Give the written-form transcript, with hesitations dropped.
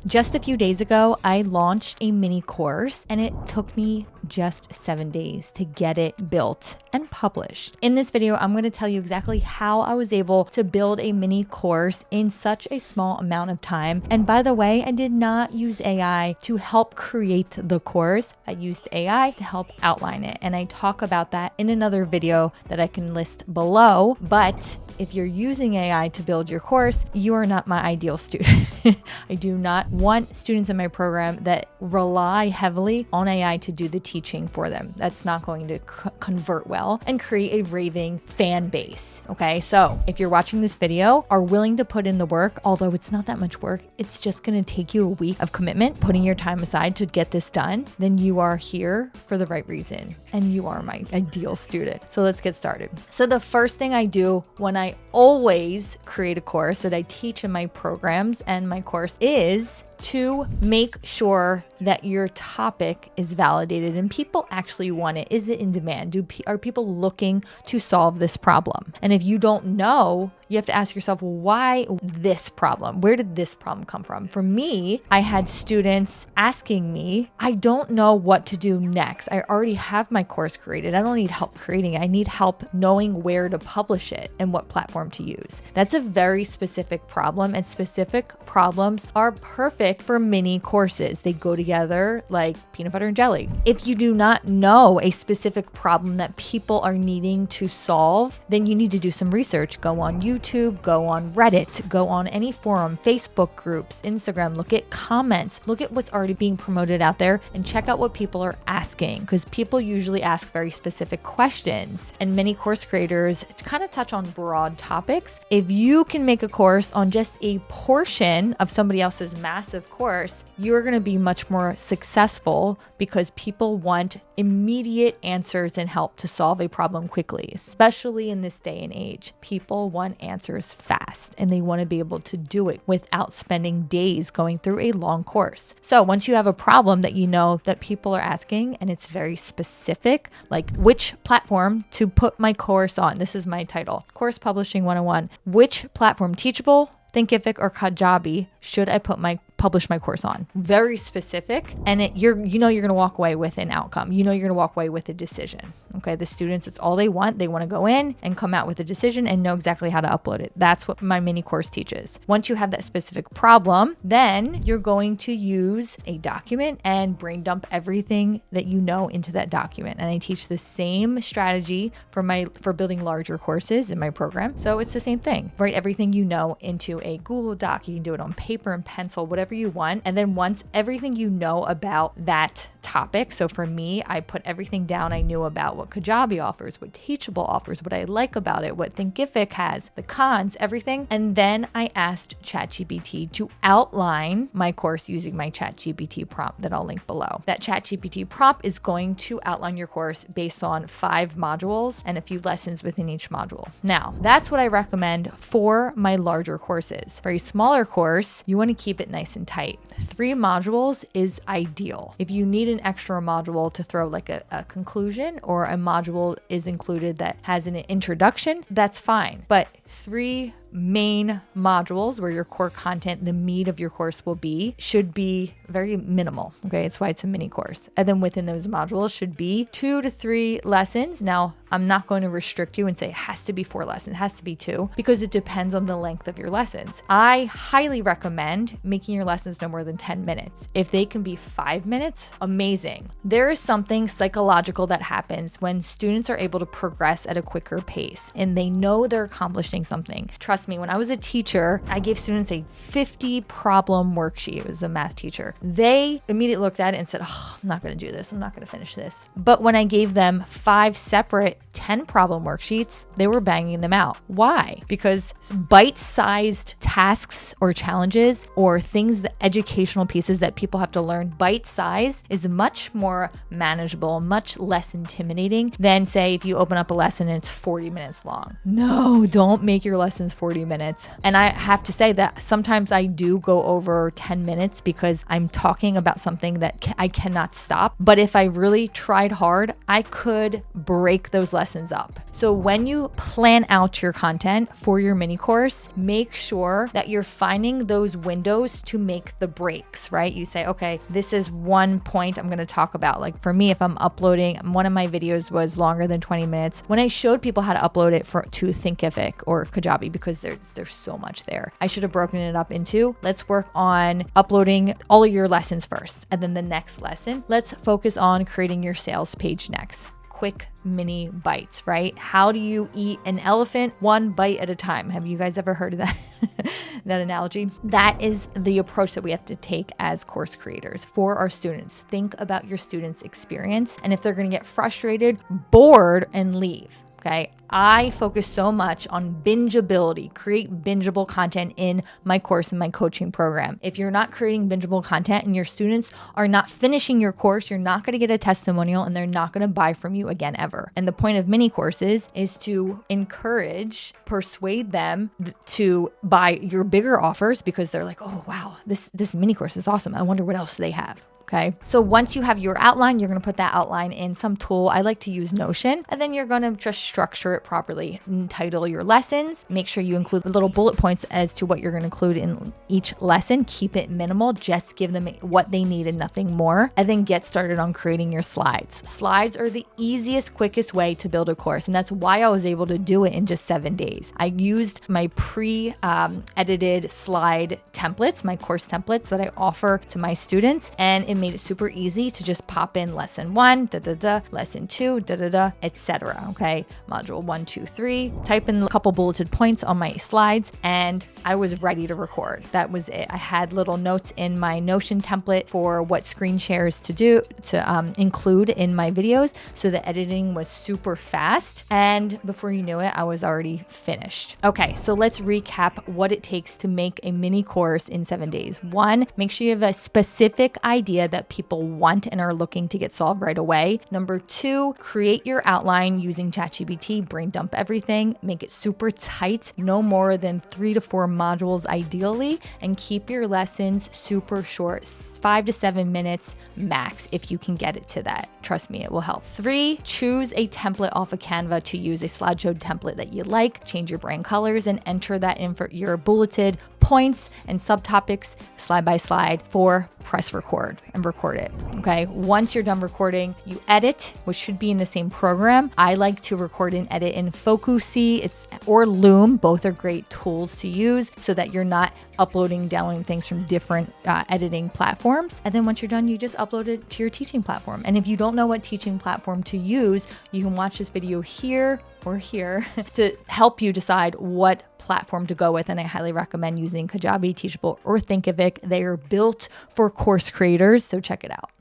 Just a few days ago, I launched a mini course and it took me just 7 days to get it built and published. In this video, I'm going to tell you exactly how I was able to build a mini course in such a small amount of time. And by the way, I did not use AI to help create the course. I used AI to help outline it. And I talk about that in another video that I can list below. But if you're using AI to build your course, you are not my ideal student. I do not want students in my program that rely heavily on AI to do the teaching for them. That's not going to convert well and create a raving fan base. Okay, so if you're watching this video, are willing to put in the work, although it's not that much work, it's just going to take you a week of commitment, putting your time aside to get this done, then you are here for the right reason and you are my ideal student. So let's get started. So the first thing I do when I always create a course that I teach in my programs and my course is to make sure that your topic is validated and people actually want it. Is it in demand? Are people looking to solve this problem? And if you don't know, you have to ask yourself, why this problem? Where did this problem come from? For me, I had students asking me, I don't know what to do next. I already have my course created. I don't need help creating it. I need help knowing where to publish it and what platform to use. That's a very specific problem, and specific problems are perfect for mini courses. They go together like peanut butter and jelly. If you do not know a specific problem that people are needing to solve, then you need to do some research. Go on YouTube, go on Reddit, go on any forum, Facebook groups, Instagram, look at comments, look at what's already being promoted out there and check out what people are asking, because people usually ask very specific questions, and many course creators kind of touch on broad topics. If you can make a course on just a portion of somebody else's massive course, you're going to be much more successful because people want immediate answers and help to solve a problem quickly, especially in this day and age. People want answers fast and they want to be able to do it without spending days going through a long course. So once you have a problem that you know that people are asking and it's very specific, like which platform to put my course on. This is my title, Course Publishing 101. Which platform, Teachable, Thinkific, or Kajabi, should I publish my course on? Very specific, and you're going to walk away with an outcome. You're going to walk away with a decision. Okay, the students, it's all they want. They want to go in and come out with a decision and know exactly how to upload it. That's what my mini course teaches. Once you have that specific problem, then you're going to use a document and brain dump everything that you know into that document. And I teach the same strategy for building larger courses in my program. So it's the same thing. Write everything you know into a Google Doc. You can do it on paper and pencil, whatever you want. And then once everything you know about that topic, so for me, I put everything down I knew about what Kajabi offers, what Teachable offers, what I like about it, what Thinkific has, the cons, everything. And then I asked ChatGPT to outline my course using my ChatGPT prompt that I'll link below. That ChatGPT prompt is going to outline your course based on 5 modules and a few lessons within each module. Now, that's what I recommend for my larger courses. For a smaller course, you want to keep it nice and tight. 3 modules is ideal. If you need an extra module to throw like a conclusion, or a module is included that has an introduction, that's fine. But 3 main modules where your core content, the meat of your course should be very minimal. Okay, it's why it's a mini course. And then within those modules should be 2 to 3 lessons. Now, I'm not going to restrict you and say it has to be 4 lessons, it has to be 2, because it depends on the length of your lessons. I highly recommend making your lessons no more than 10 minutes. If they can be 5 minutes, amazing. There is something psychological that happens when students are able to progress at a quicker pace and they know they're accomplishing something. Trust me, when I was a teacher, I gave students a 50 problem worksheet. It was a math teacher. They immediately looked at it and said, oh, I'm not going to do this. I'm not going to finish this. But when I gave them 5 separate 10 problem worksheets, they were banging them out. Why? Because bite-sized tasks or challenges or things, the educational pieces that people have to learn, bite-size is much more manageable, much less intimidating than, say, if you open up a lesson and it's 40 minutes long. No, don't make your lessons 40 40 minutes. And I have to say that sometimes I do go over 10 minutes because I'm talking about something that I cannot stop. But if I really tried hard, I could break those lessons up. So when you plan out your content for your mini course, make sure that you're finding those windows to make the breaks, right? You say, okay, this is one point I'm going to talk about. Like for me, if I'm uploading, one of my videos was longer than 20 minutes. When I showed people how to upload it to Thinkific or Kajabi, because there's so much there, I should have broken it up into, let's work on uploading all of your lessons first. And then the next lesson, let's focus on creating your sales page next. Quick mini bites, right? How do you eat an elephant? One bite at a time. Have you guys ever heard of that? That analogy? That is the approach that we have to take as course creators for our students. Think about your students' experience, and if they're going to get frustrated, bored, and leave. Okay. I focus so much on bingeability, create bingeable content in my course and my coaching program. If you're not creating bingeable content and your students are not finishing your course, you're not going to get a testimonial and they're not going to buy from you again ever. And the point of mini courses is to encourage, persuade them to buy your bigger offers because they're like, oh, wow, this mini course is awesome. I wonder what else they have. Okay. So once you have your outline, you're going to put that outline in some tool. I like to use Notion, and then you're going to just structure it properly. Title your lessons. Make sure you include little bullet points as to what you're going to include in each lesson. Keep it minimal. Just give them what they need and nothing more. And then get started on creating your slides. Slides are the easiest, quickest way to build a course. And that's why I was able to do it in just 7 days. I used my pre-edited slide templates, my course templates that I offer to my students, and it made it super easy to just pop in lesson 1, lesson 2, etc. Okay, module 1, 2, 3. Type in a couple bulleted points on my slides, and I was ready to record. That was it. I had little notes in my Notion template for what screen shares to include in my videos, so the editing was super fast. And before you knew it, I was already finished. Okay, so let's recap what it takes to make a mini course in 7 days. 1, make sure you have a specific idea that people want and are looking to get solved right away. Number 2, create your outline using ChatGPT, brain dump everything, make it super tight, no more than 3 to 4 modules ideally, and keep your lessons super short, 5 to 7 minutes max if you can get it to that. Trust me, it will help. 3, choose a template off of Canva to use, a slideshow template that you like, change your brand colors and enter that in for your bulleted points and subtopics slide by slide for press record and record it. Okay. Once you're done recording, you edit, which should be in the same program. I like to record and edit in Focusy or Loom. Both are great tools to use so that you're not uploading, downloading things from different editing platforms. And then once you're done, you just upload it to your teaching platform. And if you don't know what teaching platform to use, you can watch this video here or here to help you decide what platform to go with. And I highly recommend using Kajabi, Teachable, or Thinkific. They are built for course creators, so check it out.